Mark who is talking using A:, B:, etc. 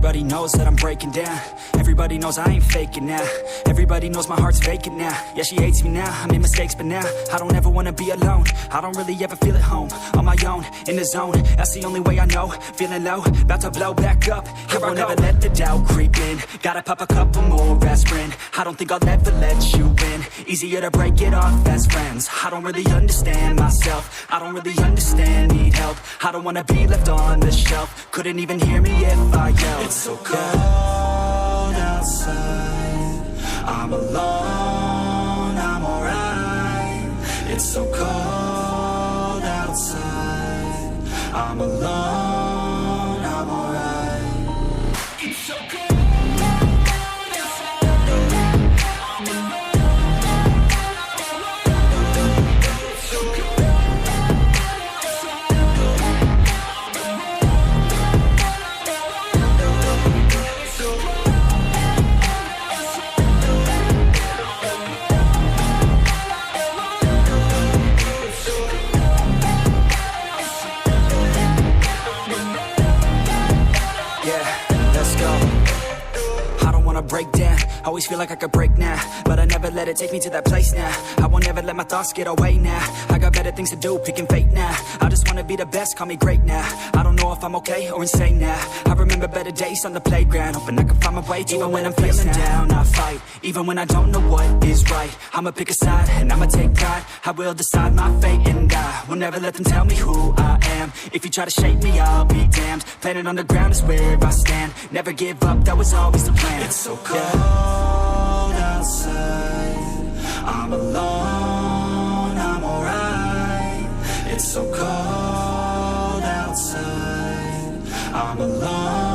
A: Everybody knows that I'm breaking down. Everybody knows I ain't faking now. Everybody knows my heart's vacant now. Yeah, she hates me now, I made mistakes, but now I don't ever wanna be alone. I don't really ever feel at home. On my own, in the zone, that's the only way I know. Feeling low, about to blow back up. Here I won't ever let the doubt creep in. Gotta pop a couple more aspirin. I don't think I'll ever let you in. Easier to break it off as friends. I don't really understand myself. I don't really understand, need help. I don't wanna be left on the shelf. Couldn't even hear me if I yelled. It's so cold outside. I'm alone, I'm alright. It's so cold outside. I'm alone, I'm alright. It's so cold. Break down, always feel like I could break now, but I never let it take me to that place now. I won't ever let my thoughts get away now. I got better things to do, picking fate now. I just wanna be the best, call me great now. I don't know if I'm okay or insane now. I remember better days on the playground, hoping I can find my way to even when I'm feeling down. I fight, even when I don't know what is right. I'ma pick a side, and I'ma take pride. I will decide my fate, and I will never let them tell me who I am. If you try to shape me, I'll be damned. Planet on the ground is where I stand. Never give up, that was always the plan. It's so cold outside. I'm alone, I'm alright. It's so cold outside. I'm alone.